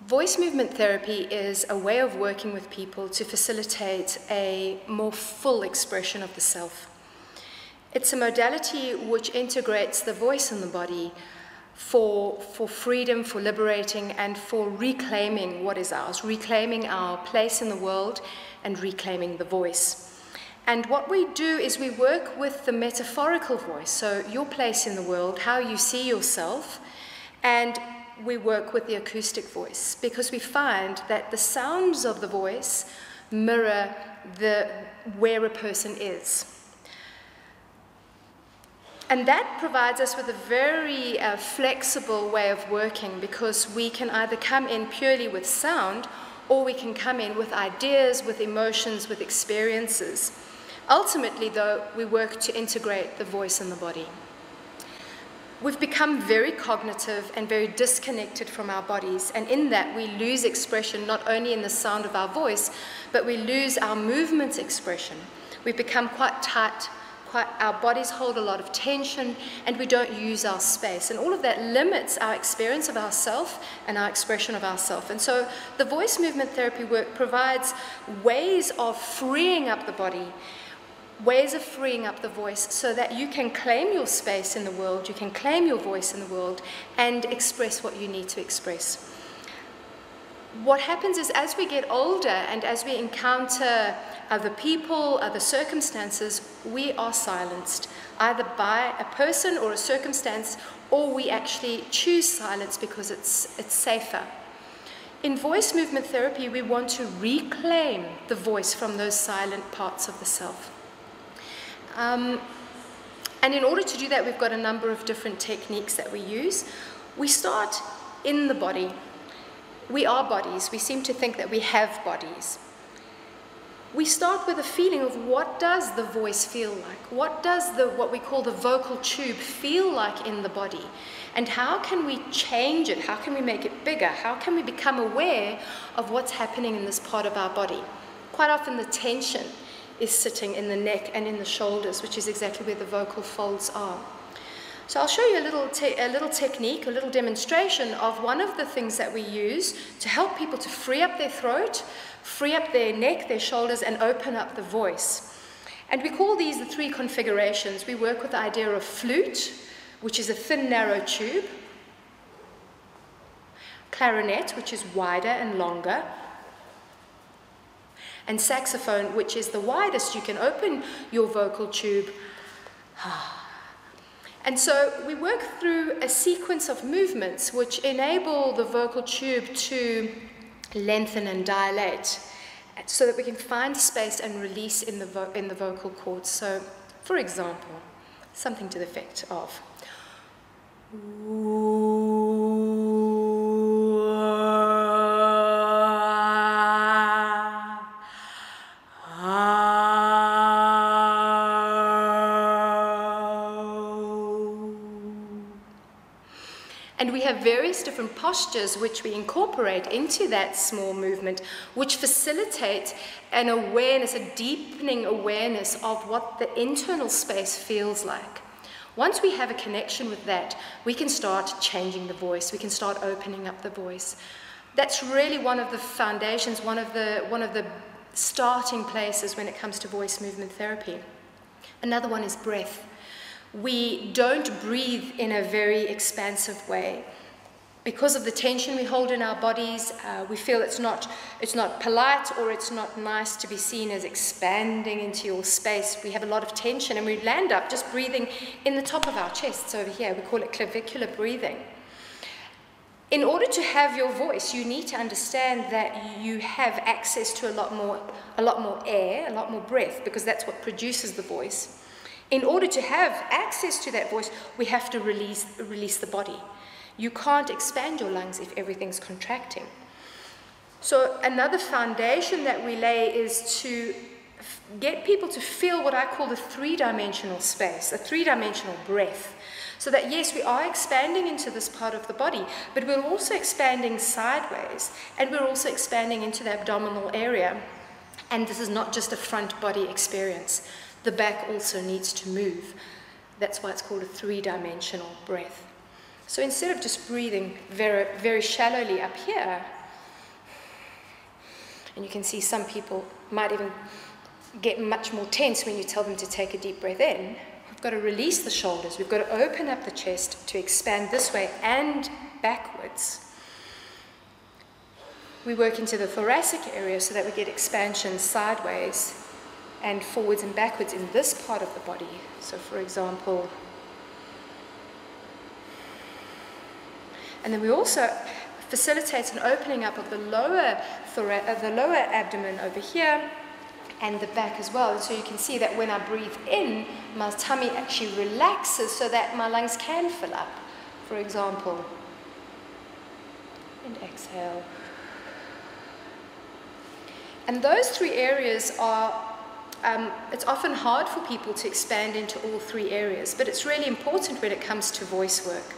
Voice movement therapy is a way of working with people to facilitate a more full expression of the self. It's a modality which integrates the voice and the body for freedom, for liberating, and for reclaiming what is ours, reclaiming our place in the world and reclaiming the voice. And what we do is we work with the metaphorical voice, so your place in the world, how you see yourself, and we work with the acoustic voice because we find that the sounds of the voice mirror where a person is. And that provides us with a very flexible way of working because we can either come in purely with sound or we can come in with ideas, with emotions, with experiences. Ultimately, though, we work to integrate the voice and the body. We've become very cognitive and very disconnected from our bodies, and in that we lose expression not only in the sound of our voice, but we lose our movement expression. We've become quite tight, our bodies hold a lot of tension, and we don't use our space, and all of that limits our experience of ourself and our expression of ourself. And so the voice movement therapy work provides ways of freeing up the body, ways of freeing up the voice so that you can claim your space in the world, you can claim your voice in the world and express what you need to express. What happens is as we get older and as we encounter other people, other circumstances, we are silenced, either by a person or a circumstance, or we actually choose silence because it's safer. In voice movement therapy, we want to reclaim the voice from those silent parts of the self. And in order to do that, we've got a number of different techniques that we use. We start in the body. We are bodies. We seem to think that we have bodies. We start with a feeling of what does the voice feel like? What does what we call the vocal tube feel like in the body? And how can we change it? How can we make it bigger? How can we become aware of what's happening in this part of our body? Quite often the tension is sitting in the neck and in the shoulders, which is exactly where the vocal folds are. So I'll show you a little technique, a little demonstration of one of the things that we use to help people to free up their throat, free up their neck, their shoulders, and open up the voice. And we call these the three configurations. We work with the idea of flute, which is a thin, narrow tube, clarinet, which is wider and longer, and saxophone, which is the widest. You can open your vocal tube. And so we work through a sequence of movements which enable the vocal tube to lengthen and dilate so that we can find space and release in the vocal cords. So, for example, something to the effect of and we have various different postures which we incorporate into that small movement, which facilitate an awareness, a deepening awareness of what the internal space feels like. Once we have a connection with that, we can start changing the voice, we can start opening up the voice. That's really one of the foundations, one of the starting places when it comes to voice movement therapy. Another one is breath. We don't breathe in a very expansive way. Because of the tension we hold in our bodies, we feel it's not polite or it's not nice to be seen as expanding into your space. We have a lot of tension and we land up just breathing in the top of our chests over here. We call it clavicular breathing. In order to have your voice, you need to understand that you have access to a lot more air, a lot more breath, because that's what produces the voice. In order to have access to that voice, we have to release the body. You can't expand your lungs if everything's contracting. So another foundation that we lay is to get people to feel what I call the three-dimensional space, a three-dimensional breath. So that yes, we are expanding into this part of the body, but we're also expanding sideways, and we're also expanding into the abdominal area. And this is not just a front body experience. the back also needs to move. That's why it's called a three-dimensional breath. So instead of just breathing very, very shallowly up here, and you can see some people might even get much more tense when you tell them to take a deep breath in, we've got to release the shoulders, we've got to open up the chest to expand this way and backwards. We work into the thoracic area so that we get expansion sideways and forwards and backwards in this part of the body. So for example, and then we also facilitate an opening up of the lower abdomen over here and the back as well. And so you can see that when I breathe in, my tummy actually relaxes so that my lungs can fill up, for example. And exhale. And those three areas are, it's often hard for people to expand into all three areas, but it's really important when it comes to voice work.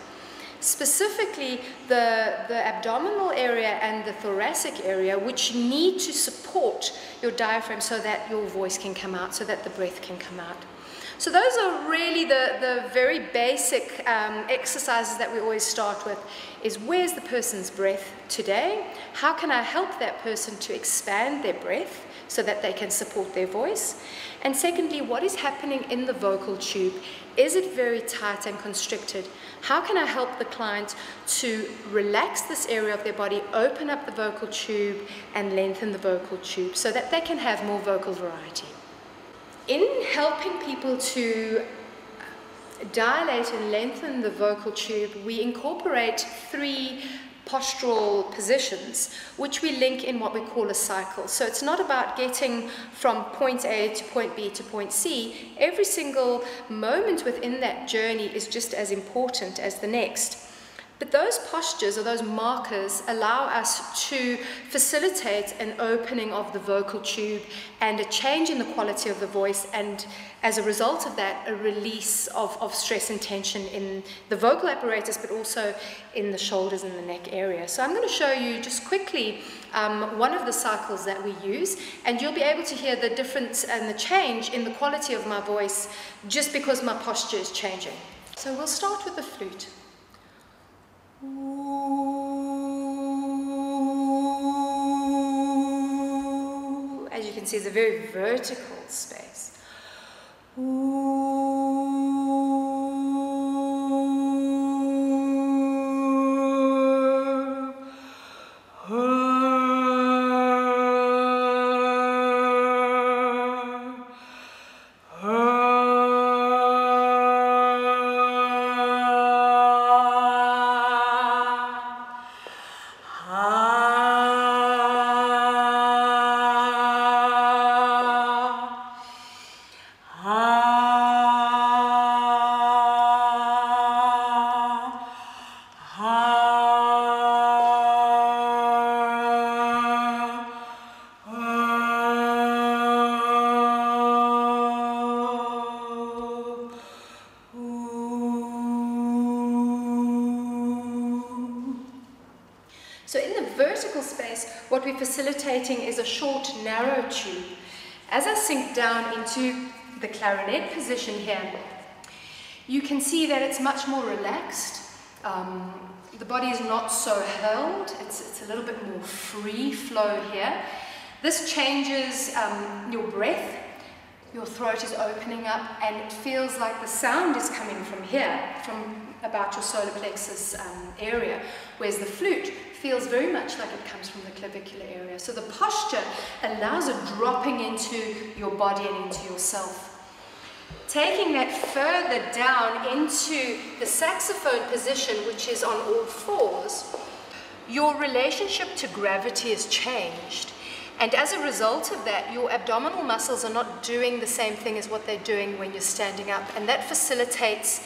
Specifically, the abdominal area and the thoracic area, which need to support your diaphragm so that your voice can come out, so that the breath can come out. So those are really the very basic exercises that we always start with, is where's the person's breath today? How can I help that person to expand their breath so that they can support their voice? And secondly, what is happening in the vocal tube? Is it very tight and constricted? How can I help the client to relax this area of their body, open up the vocal tube and lengthen the vocal tube so that they can have more vocal variety? In helping people to dilate and lengthen the vocal tube, we incorporate 3 postural positions, which we link in what we call a cycle. So it's not about getting from point A to point B to point C. Every single moment within that journey is just as important as the next. But those postures or those markers allow us to facilitate an opening of the vocal tube and a change in the quality of the voice, and as a result of that, a release of stress and tension in the vocal apparatus, but also in the shoulders and the neck area. So I'm going to show you just quickly one of the cycles that we use, and you'll be able to hear the difference and the change in the quality of my voice just because my posture is changing. So we'll start with the flute. As you can see, it's a very vertical space. So in the vertical space, what we're facilitating is a short, narrow tube. As I sink down into the clarinet position here, you can see that it's much more relaxed. The body is not so held. It's a little bit more free flow here. This changes your breath. Your throat is opening up, and it feels like the sound is coming from here, from about your solar plexus area, whereas the flute feels very much like it comes from the clavicular area. So the posture allows a dropping into your body and into yourself. Taking that further down into the saxophone position, which is on all fours, your relationship to gravity has changed. And as a result of that, your abdominal muscles are not doing the same thing as what they're doing when you're standing up. And that facilitates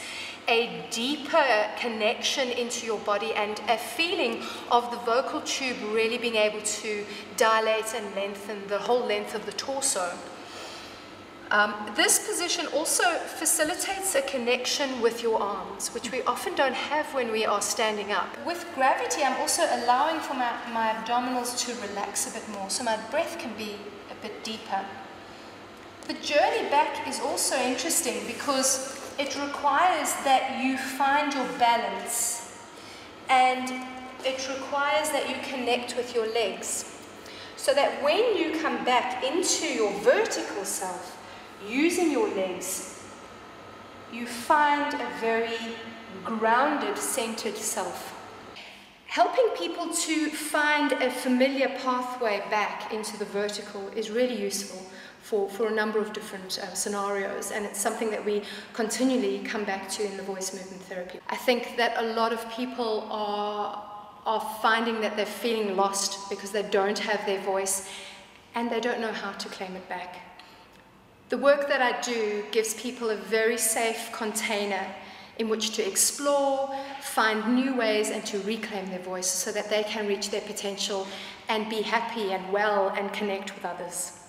a deeper connection into your body and a feeling of the vocal tube really being able to dilate and lengthen the whole length of the torso. This position also facilitates a connection with your arms, which we often don't have when we are standing up. With gravity, I'm also allowing for my abdominals to relax a bit more, so my breath can be a bit deeper. The journey back is also interesting because it requires that you find your balance, and it requires that you connect with your legs, so that when you come back into your vertical self, using your legs, you find a very grounded, centered self. Helping people to find a familiar pathway back into the vertical is really useful for a number of different scenarios, and it's something that we continually come back to in the voice movement therapy. I think that a lot of people are finding that they're feeling lost because they don't have their voice and they don't know how to claim it back. The work that I do gives people a very safe container in which to explore, find new ways, and to reclaim their voice so that they can reach their potential and be happy and well and connect with others.